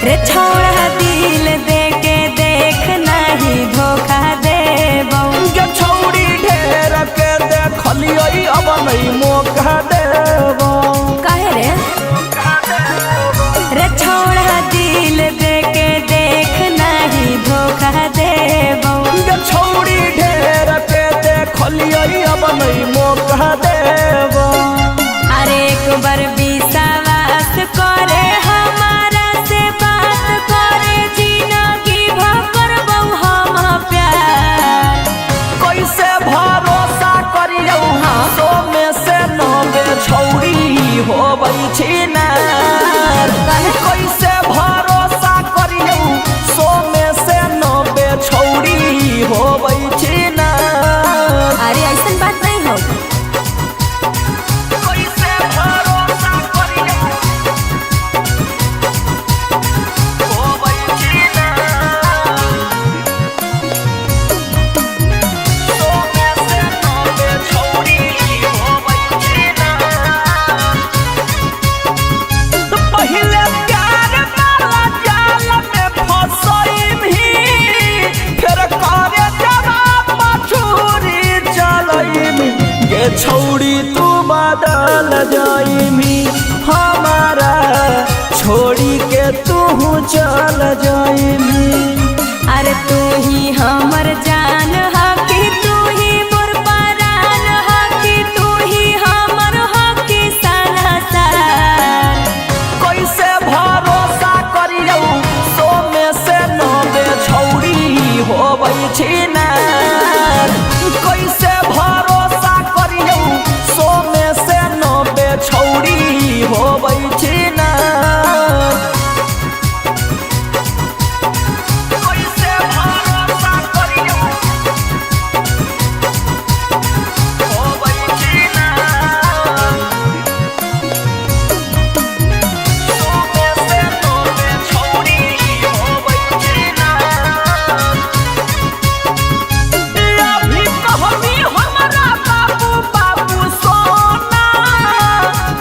रे छोड़ा दिल दे के देख नहीं धोखा देबो गे छौड़ी ढेर के देखलियै अब नहीं मौका देबो काहे रे छोड़ा दिल दे के देख नहीं धोखा देबो गे छौड़ी ढेर के देखलियै अब नहीं मौका देबो अरे एक बार विश्वास करे हमारा से बात करे जिंदगी भर करबो हम प्यार कैसे भरोसा करियौ सो में से नबे छौड़ी होबै छी ना कैसे भरोसा करियौ सो में से नबे छौड़ी होबै छी ना अरे ऐसन बात नहीं हो कैसे भरोसा करियौ होबै छी ना सो में से नबे छौड़ी होबै छी ना पहिले प्यार वाला जाल में फंसई भी फिर करे जवाब मछुरी चलई भी ये छौड़ी तू बदल जाइमी हमारा छोड़ी के तू चल जाइमी अरे तू ही हमर जान हकी तू ही मोर परान हकी तू ही हमर हकी सनसार कैसे भरोसा करियौ सो में से नबे छौड़ी होबै छी ना कैसे भरोसा करियौ सो में से नबे छौड़ी होबै छी ना कैसे भरोसा करियौ होबै छी ना सो में से नबे छौड़ी होबै छी ना अभी कहबी हमरा बाबू बाबू सोना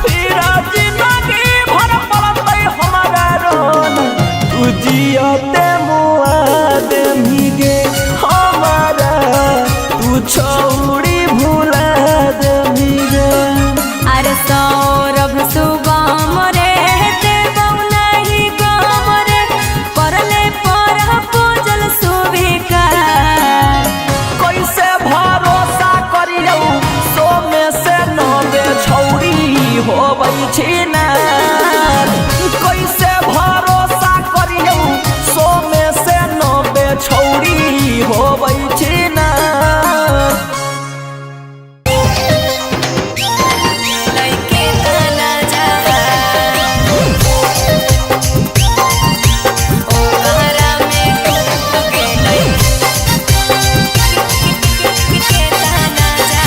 फिर जिंदगी भर पड़तै हमरा रोना तू जियते मुआ देमी गे हमारा तू छौड़ी भुला देमी गे अरे सौरभ सुगम रे देबौ नहीं गम रे परले पर पूजल सुविकार कैसे भरोसा करियौ सो में से नबे छौड़ी होबै छी ना कैसे भरोसा करियौ सो में से नबे छौड़ी होबै छी ना लइके तना जा ओ कहरा में डूब गेलै के तना जा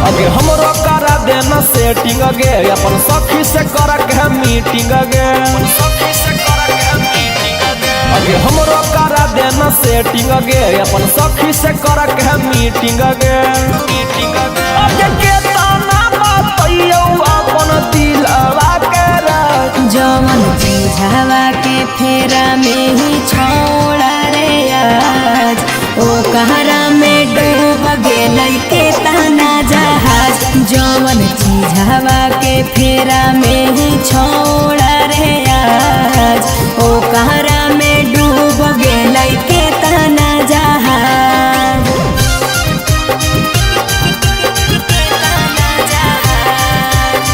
अगे हमरो करा देना सेटिंग गे अपन सखी से कर के मीटिंग गे अगे हमरो करा देना सेटिंग गे अपन सखी से कर के मीटिंग गे अगे के ताना बतैयौ अपन दिलवा के राज जवन बुझावा के फेरा में ही छोड़ा रे आज ओ कहरा में डूब गेलै के तना जहाज जवन बुझावा के फेरा में ही छोड़ा रे आज ओ कहरा में डूब गेलै के तना जहाज तना जहाज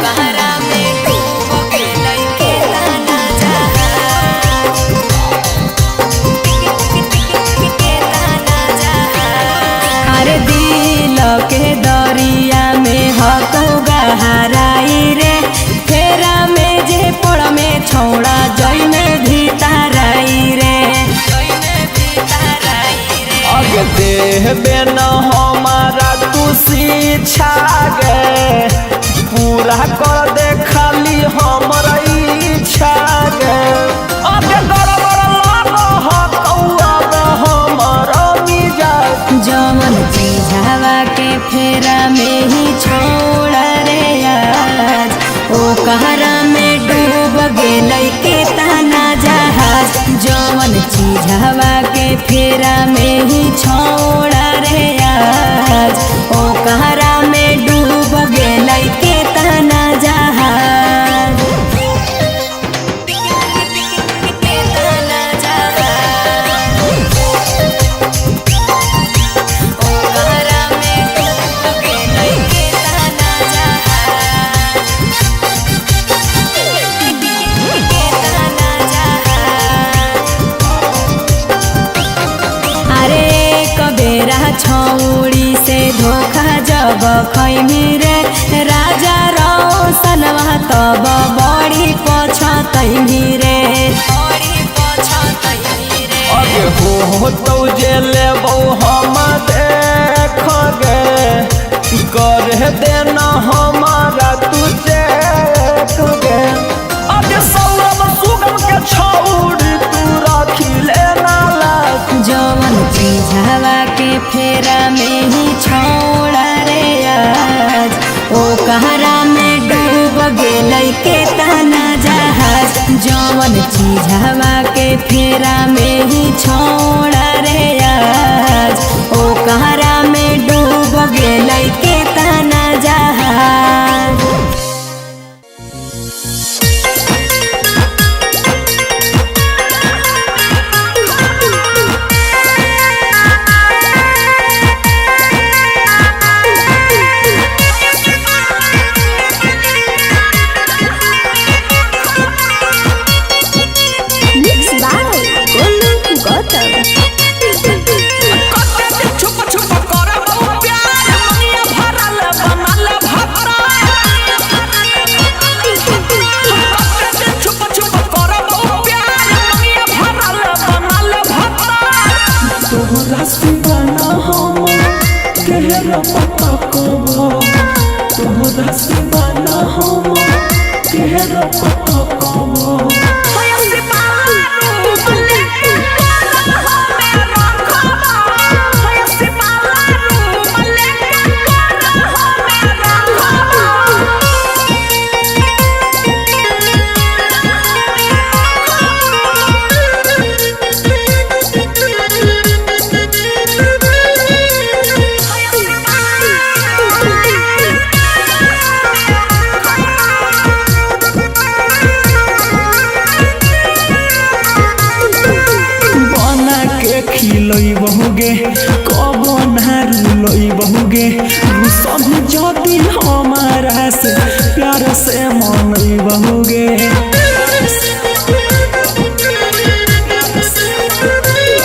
कहरा में डूब गेलै के तना जहाज के तना जहाज अरे दिल के दरिया में हकौ गहराई रे फेरा में जे पड़ में छौड़ा जई में भीतराई रे अगे देहबे न हमारा तू शिक्षा गे पूरा कर दे खाली हमरा इच्छा गे अबे गड़बड़ लागो ह कौआ हमर फेरा में ही छोड़ रे आज ओ कहरा में डूब गेलै के ताना जहाज जवन चीझवा के फेरा में ही छोड़ रे आज ओ कहरा में डूब गेलै के ताना जहाज छौड़ी से धोखा जब खैमी रे राजा रोशनवा तब बड़ी पछतैमी रे अगे हो तो जे लेबो हम देख गे कर देना हमारा तुझे गे अगे सौरभ सुगम के छौड़ी तू राखी लेना लाग जवन चीझवा के फेरा में ही छोड़ रे आज ओ कहरा में डूब गेलै के ताना जहाज जवन चीझवा के फेरा में ही छोड़ रे आज ओ कहरा में डूब गेलै के ताना जहाज बहुगे कब नारू बहुगे सब जदि हमारा से प्यार से मन बहुगे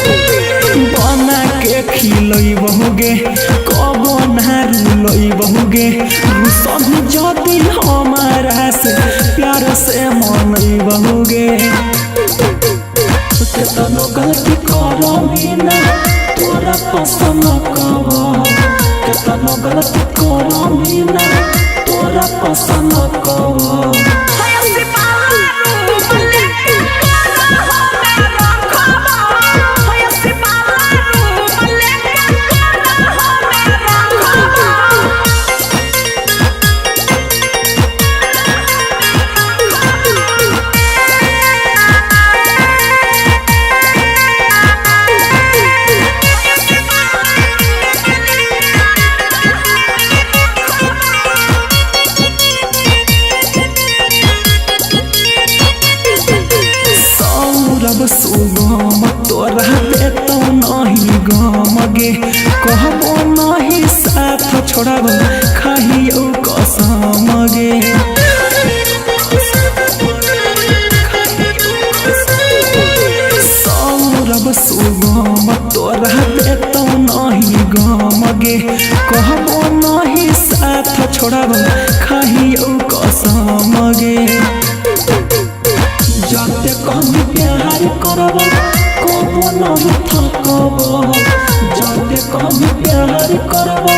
बना के खिलई बहुगे कब नारू बहुगे सब जदि हमारा से प्यार से मन बहुगे केतनो गलती करबी ना तोरा पसंद कब केतनो गलती करबी ना तोरा पसंद कब सुगम तोरा देतो नहीं गम गे कहबो नहीं साथ छोड़ब खाइयो कसम गे सौरभ सुगम तोरा देतो नहीं गम गे कहबो नहीं साथ छोड़ब खाइयो कसम गे जाते कम प्यार करब कब नहीं थकब जाते कम प्यार करब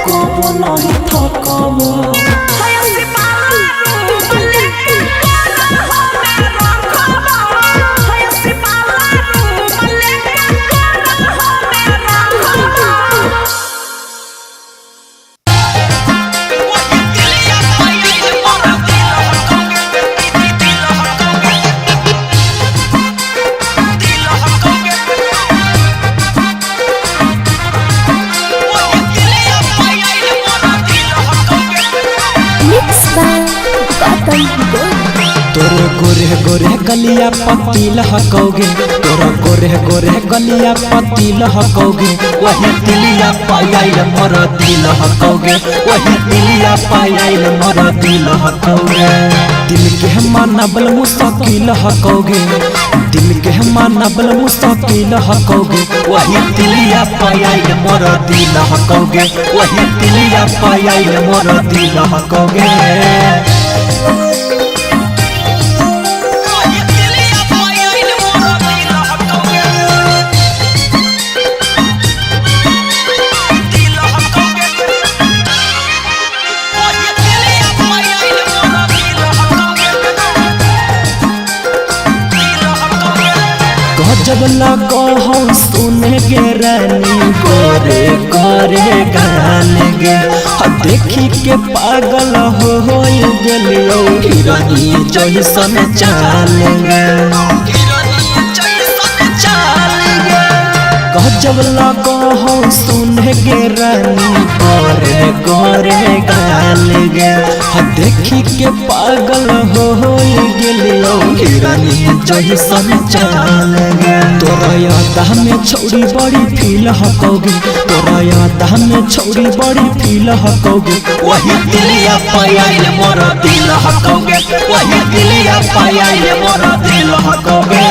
कब नहीं थकब गोरे गोरे गोरे गलिया पति लहकोगे, तोरा गोरे गोरे गलिया पति लहकोगे, वही दिलिया पायल मोर दिल हकोगे, वही दिलिया पायल मोर दिल हकोगे। दिल के मानबल मुस्तकिल हकोगे, दिल के मानबल मुस्तकिल हकोगे, वही दिलिया पायल मोर दिल हकोगे, वही दिलिया पायल मोर दिल हकोगे। जब लगो हम सुने गे रानी गोरे गोरे गान गे, देखी के पागल हो गेलियो हिरनी जैसन चाल गे। जब लगो हम सुने गे रानी गोरे गोरे गान गे, देखी के पागल हो गेलियो हिरनी जैसन चाल गे। तोरा याद में छौड़ी बड़ी फील हकोगे, तोरा याद में छौड़ी बड़ी फील हकोगे, वही दिलिया पायल मोर दिल हकोगे, वही दिलिया पायल मोर दिल हकोगे।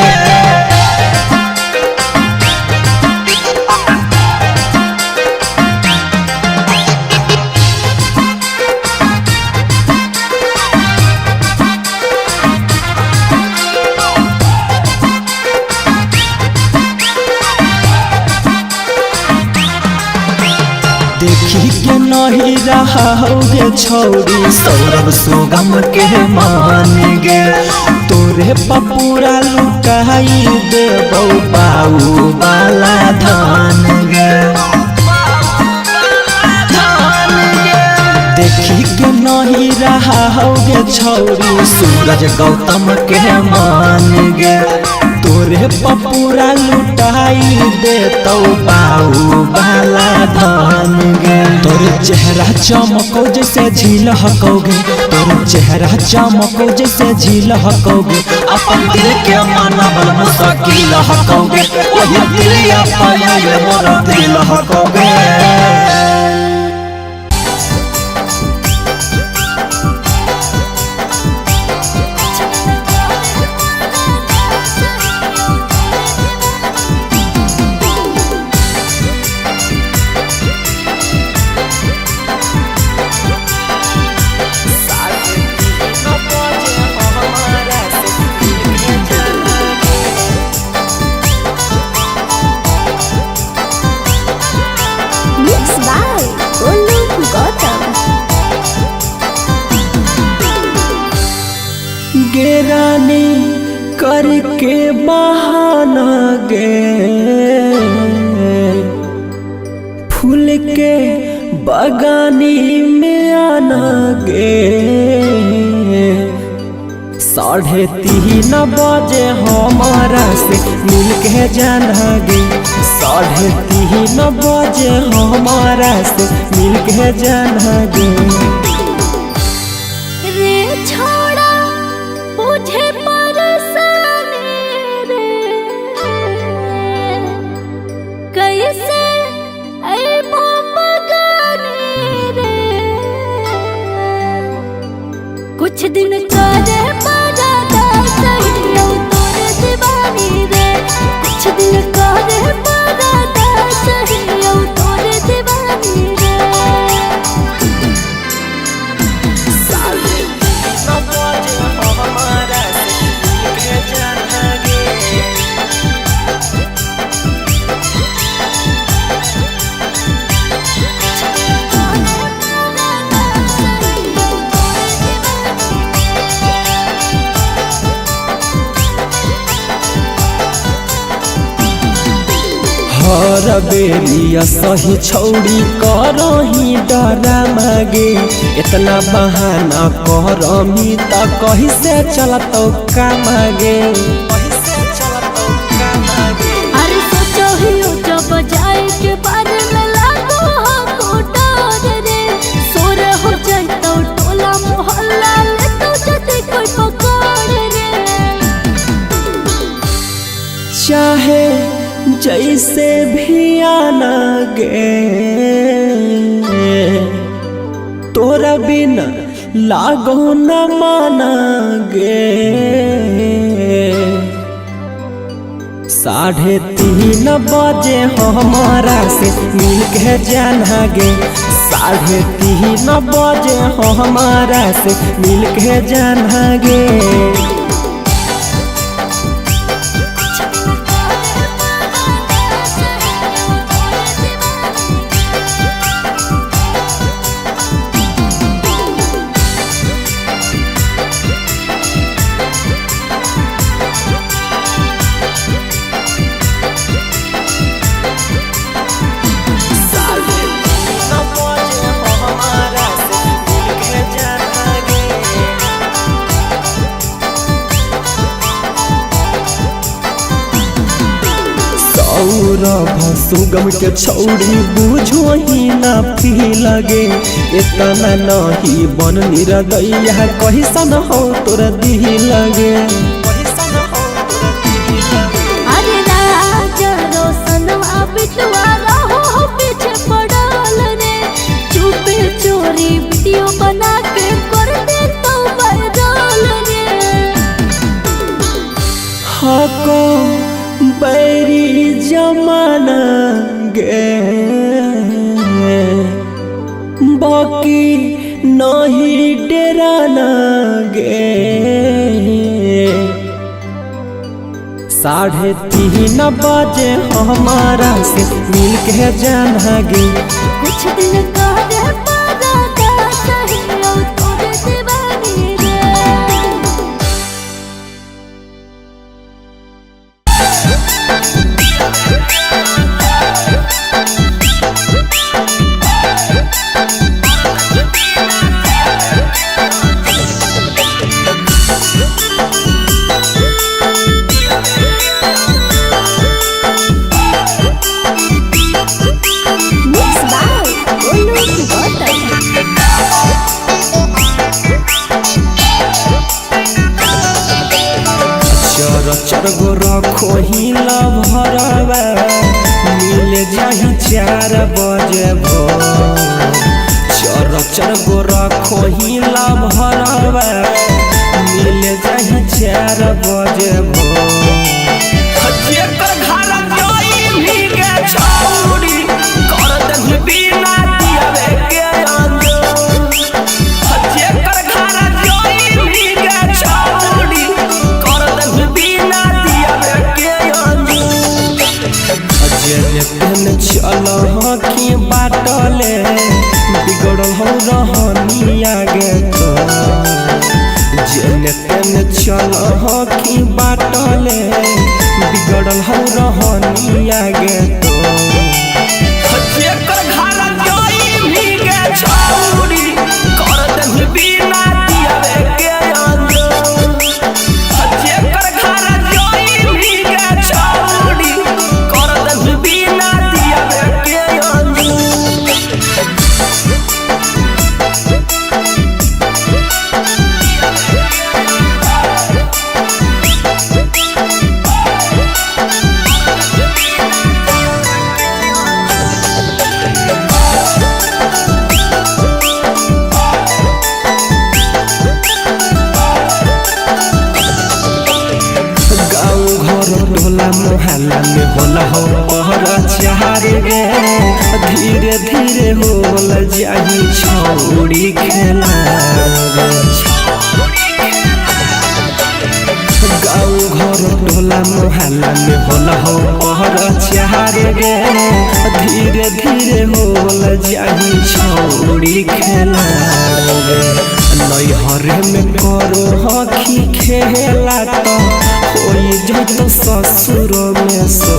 देखी के नहीं रहा होगे छौड़ी सौरभ सुगम के मान गे, तोरे पपूरा लुटाई देबो बाऊ वाला धान गे। देखी के नहीं रहा होगे छौड़ी सूरज गौतम के मान गे, तोरे पपूरा लुटाई देतो बाऊ वाला धान गे। तोरे चेहरा चमको जैसे झील हकोगे, तोरे चेहरा चमको जैसे झील हकोगे, अपन दिल के मानबल मुस्तकिल हकोगे, वही दिलिया पायल मोर दिल हकोगे। गेरानी करके बहाना गे, फूल के बगानी में आना गे। 3:30 बजे हमारा से मिल के जाना गे, 3:30 बजे हमारा से मिल के जाना गे। कुछ दिन करे परादा सही तोरे दीवानी रे, कुछ दिन करे परादा सही तोरे दीवानी रे। हमारा से जाना गे। हर बेरिया सही छौड़ी करही डरा मागे, इतना बहाना करमी त कहीं से चलतो का मागे। अरे सोचो ही जब जाए के बारे में लागो हो डर रे, सोर हो जाए तो टोला मोहल्ला ले तो जते कोई पकड़ रे। जैसे भी आना गे तोरा बिना लागो न माना गे 3:30 बजे हमारा से मिल के जाना गे 3:30 बजे हमारा से मिल के जाना गे सुगम के छौड़ी बुझो ही ना पी लगे इतना नहीं बन निरदैया कैसन हो तोरा दी लगे अरे राजा रोशन बिटवा रहो पीछे पड़ल रे चुपे चोरी वीडियो बना के कर दे तो वायरल रे हको बैरी जमाना गे बाकी नहीं डराना गे 3:30 बजे हमारा से मिल के जाना गे कुछ दिन का दे पादा का सही तोरे दीवानी रे चर गो रखो ही भरवा मिल जाही 4 बजे चर गो रखो ही भरवा मिल जाही 4 बजे चल की बाटले बिगड़ल हो रहनिया गे तो जेने तेने चल की बाटले बिगड़ल हो रहनिया गे तो मोहल्ला में होला हो पहरा 4 गे धीरे धीरे होल जाही छौड़ी खेला गाँव घर टोला मोहल्ला में होला हो पहरा 4 गे धीरे धीरे होल जाही छौड़ी खेला नैहर में करो हखी खेला तो तो ससुर में सो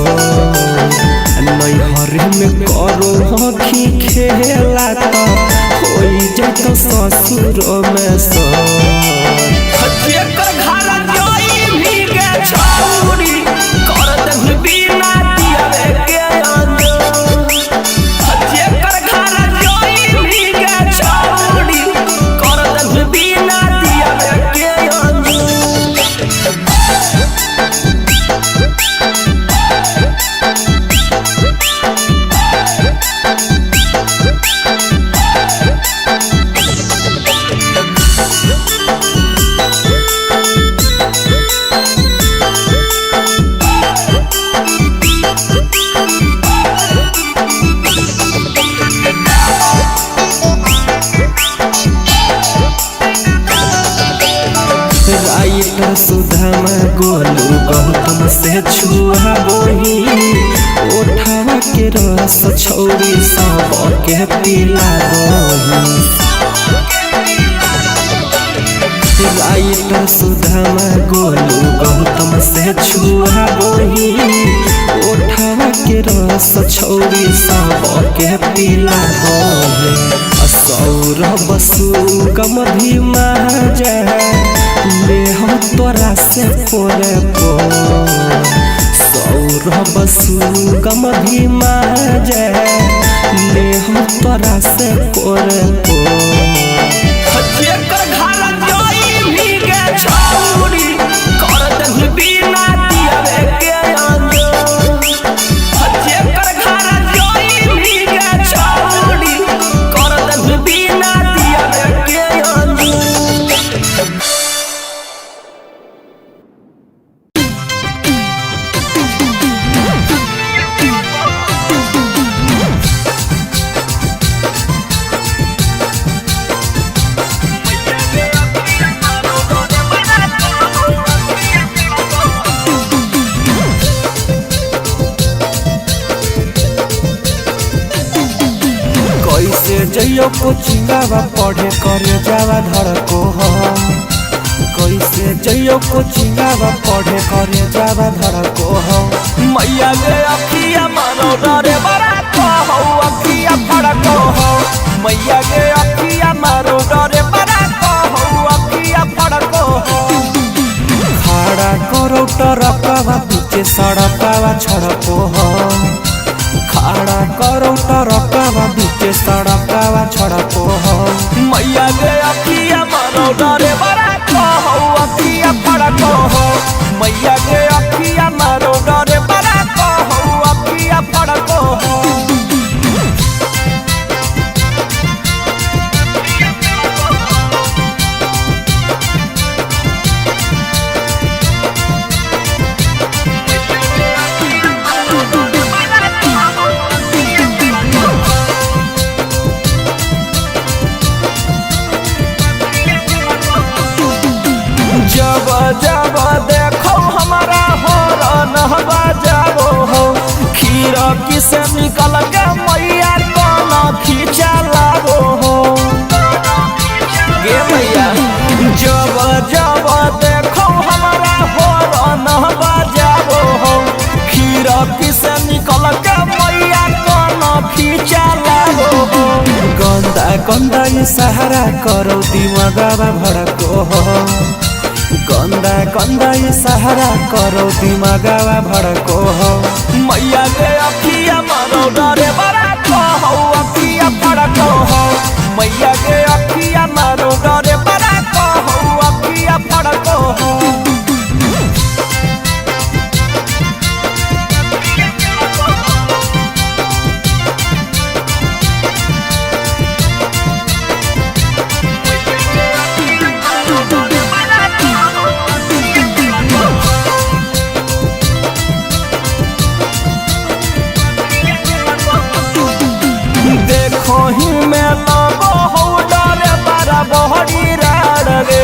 नैहर में करो हखी खेला तो तो ससुर में सो राइटर सुदामा गोलू गौतम से छुआ बोही ओठावा के रस छौरी सब के पिला बोही राइटर सुदामा गोलू गौतम से छुआ बोही ओठावा के रस छौरी सब के पिला बोही सौरभ सुगम धीमा ले हम तोरा से पोरे पो सौरभ सुगम धीमा ले हम तोरा से पोरे पो जइयो कोचिंगावा पढ़े करे जावा धड़को हो कैसे जइयो कोचिंगावा पढ़े करे जावा धड़को हो मैया गे अखिया मारो डरे बड़ा को हो अखिया फड़को हो मैया गे अखिया मारो डरे बड़ा को हो अखिया फड़को हो खड़ा करो टरकावा पीछे सड़कावा छड़को हो खड़ा करो टरकावा बीचे सड़कावा छड़को हो मैया गे अखिया मारो डरे बड़ा को हो अखिया फड़को हो मैया गे अखिया मारो डरे बड़ा को हो अखिया फड़को हो जब जब देखो हमारा हॉर्न बजाओ हो खिड़की से निकल के मैया कोना खींचा लागो हो गे मैया जब जब देखो हमारा हॉर्न बजाओ हो खिड़की से निकल के मैया कोना खींचा लागो हो गंदा गंदा इशारा करो दिमागवा भड़को हो गंदा गंदा इशारा करो दिमागवा भड़को हो मैया गे अखिया मारो डरे बड़ा को हो अखिया फड़को हो मैया गे अखिया मारो डरे बड़ा को हो अखिया फड़को हो कहीं में लगो हो डरे बड़ा बहरी रे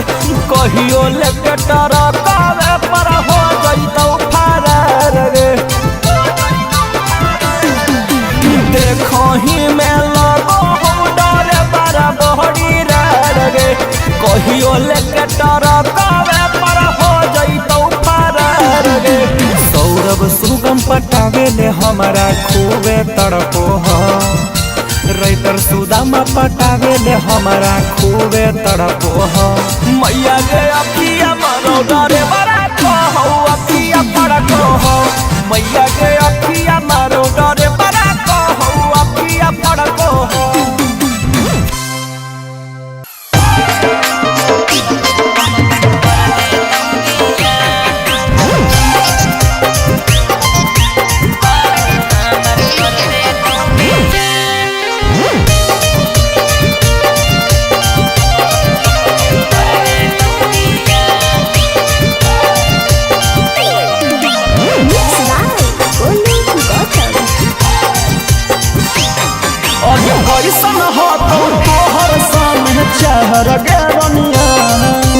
कहियो लेके टरकावे पर हो जइतो फरार रे देखही में लगो हो डरे बड़ा बहरी रे कहियो लेके टरकावे पर हो जइतो फरार रे सौरभ सुगम पटावे ले हमारा खूबे तड़पो हो राइटर सुदामा पटावे ले हमारा खूबे तड़पो हो मैया गे अखिया मारो डरे बड़ा को हो अखिया फड़को हो मैया गे अखिया मारो डरे बड़ा को हो अखिया फड़को हो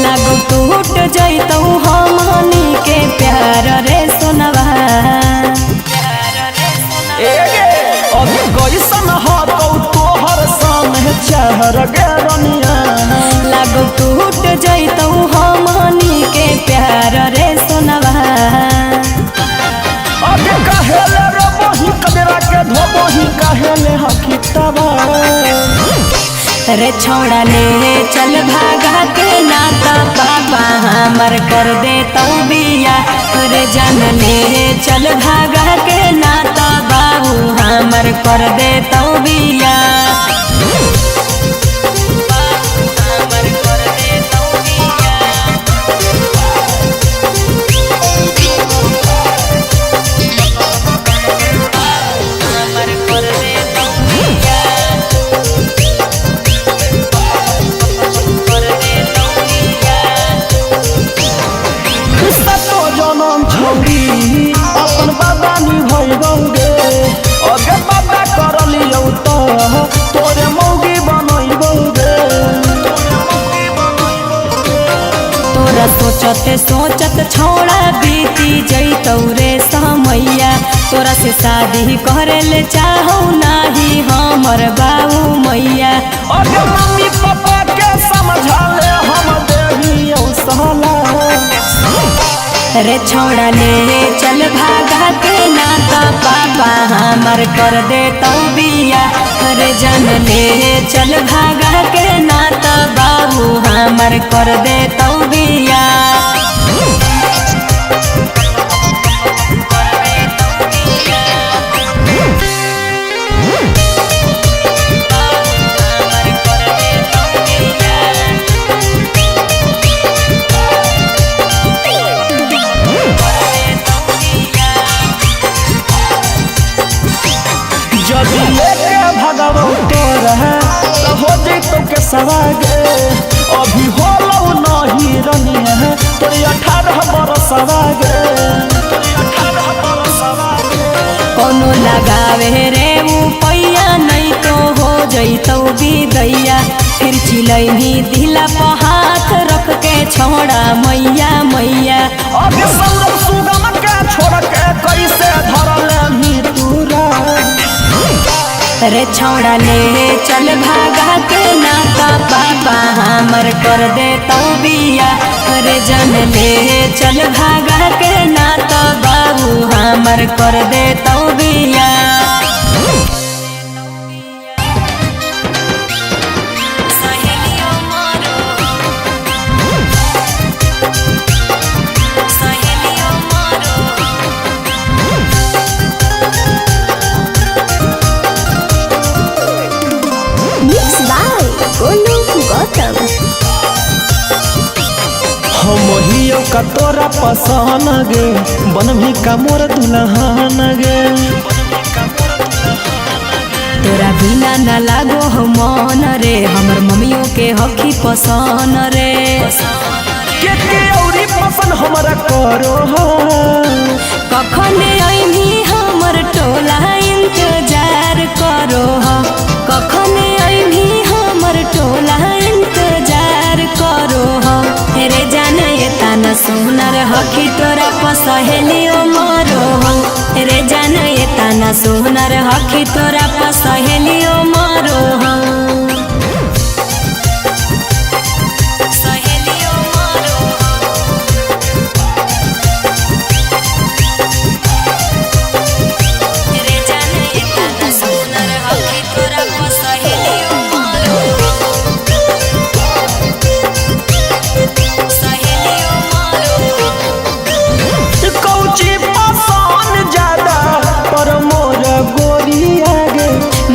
लागो टूट जइतौ रे छोड़ा ले चल भागा के नाता पापा हमर कर दे तो बिया रे जान ले चल भागा के नाता बाबू हमर कर दे तो बिया अपन बाबा निभैबौ गे अगे बाबा कर लियौ तो तोरे मौगी बनैबौ गे तोरा सोचते सोचत छोड़ा बीती जैतौ रे समैया तोरा से शादी करे ले चाहौ नाही हमर बाबू मैया अगे मम्मी पापा के समझा ले हम देहियौ सहला रे छोड़ा ले चल भागा के नाता पापा हमर कर दे तो बिया रे जान ले चल भागा के नाता बाबू हमर कर दे तो बिया हो जैतो के सवागे अभी होलौ नहीं रनिया तोरी 18 बरस सवागे कोनो लगावे रे पैया नहीं तो हो जैतौ बिदैया फिर चिलैनी दिला पर हाथ रख के छोड़ा मैया मैया अभी संग सुगम के छोड़ के कैसे धरले मी तूरा रे छोड़ा ले चल भागा के नाता पापा हमर कर दे तो बिया रे जान ले चल भागा के नाता बाबू हमर कर दे तो बिया हम हियो का तोरा पसंद गे बनभी का मोर दुल्हन गे तोरा बिना न लागो हम मन रे हमर मम्मियों के हकी पसंद रे के औरी पसंद हमरा करो हो कखन आइनी हमर टोला इंतजार करो हो कखन आइनी हमर टोला इंतजार करो हो रे जाने तना सुनर हकी तोरा पसहेलियो मरो हो रे जाने तना सुनर हकी तोरा पसहेलियो मरो हो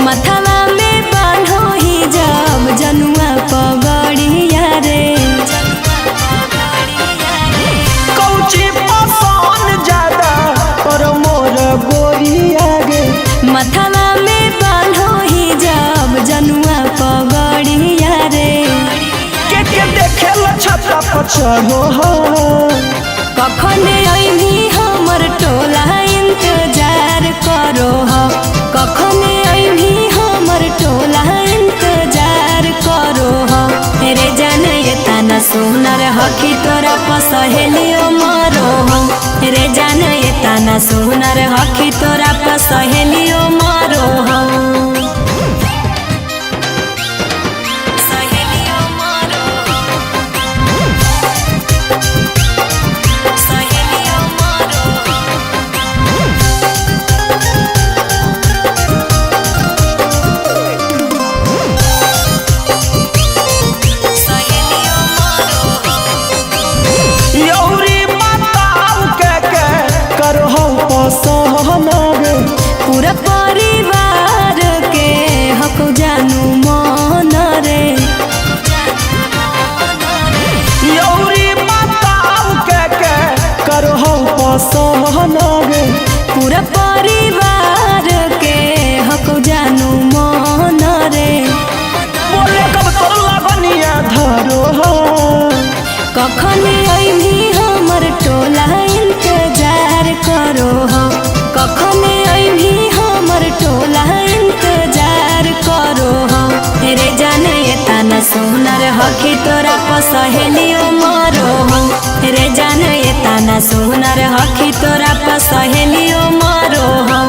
मथवा में बान्हो ही जब जनुआ पगड़िया रे कौची पसंद ज्यादा पर मोर गोरिया गे मथवा में बान्हो ही जब जनुआ पगड़िया रे के देखे छता पर चढ़ो हो कखन आइनी हमर टोला इंतजार करो हो कखन आइनी हमर टोला इंतजार करो हो रे जाने तना सुनर हकी तोरा पसहेलियो मरो हो रे जाने तना सुनर हकी तोरा पसहेलियो मरो हो कखन अइभी हमर टोला इंतजार करो हो, कखन अइभी हमर टोला इंतजार करो हो। रे जाने ये ताना सुनर हखी तोरा पसहेलियो मरो हो, रे जाने ये ताना सुनर हखी तोरा पसहेलियो मरो हो।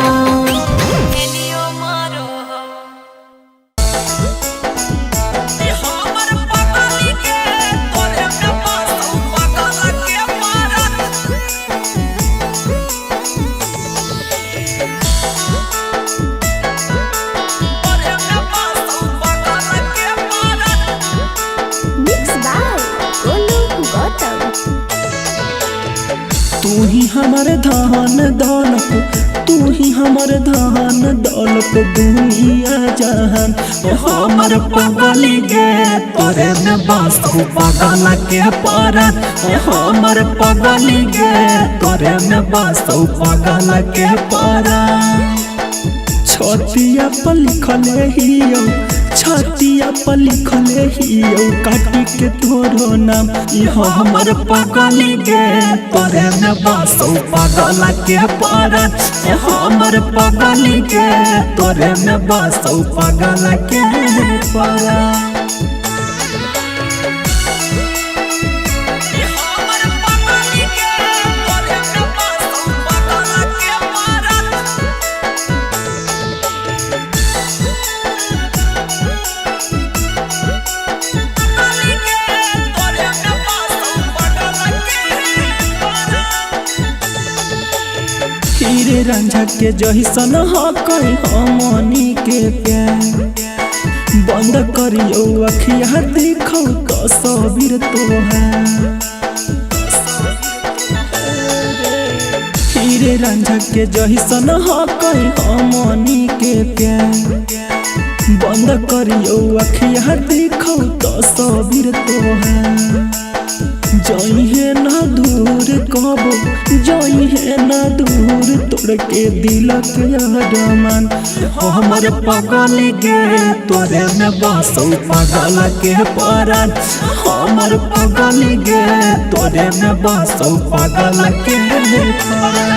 तू ही हमर धन दौलत, तू ही हमर धन दौलत दुनिया जहान। हमर पगली गे तोरे में बसहु पागल के परान, हमर पगली गे तोरे में बसहु पागल के परान। छतिया पर लिखले हियो, छतिया पर लिखले हियो काटी के तोरो नाम। हमर पगली गे तोरे में बसहु पागल के परान, हमर पगली गे तोरे में बसहु पागल के परान। हीरे रांझा के जहिसन हकई हमनी के प्यार, बंद करियो अखिया देखो तस्वीर तोहार। हीरे रांझा के जहिसन हकई हमनी के प्यार, बंद करियो अखिया देखो तस्वीर तोहार। जइहे ना दूर कबो, जइहे ना दूर तोड़ के दिल के अरमान। हमर पगली गे तोरे में बसहु पागल के परान, हमर पगली गे तोरे में बसहु पागल के परान।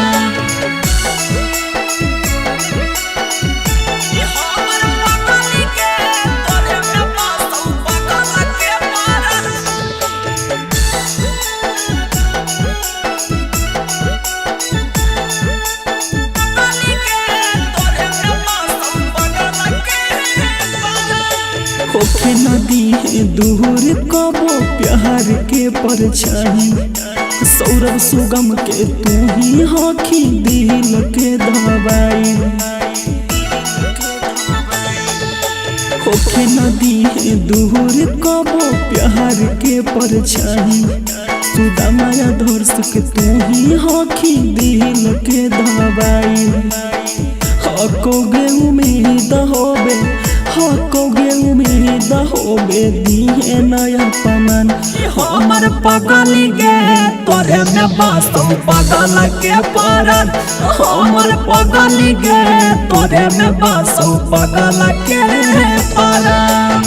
होखे नदी है दूर कबो प्यार के परछाई, सौरभ सुगम के तू ही हखी दिल के दवाई। होखे नदी है दूर कबो प्यार के परछाई, सुदामाया धर्ष के तू ही हखी दिल के दवाई। हकोगे उम्मीद होबे, हकोगे उम्मीद होबे दिए नया पमन। हमर पगली गे तोरे में बसहु पागल के परान, हमर पगली गे तोरे में बसहु पागल के परान।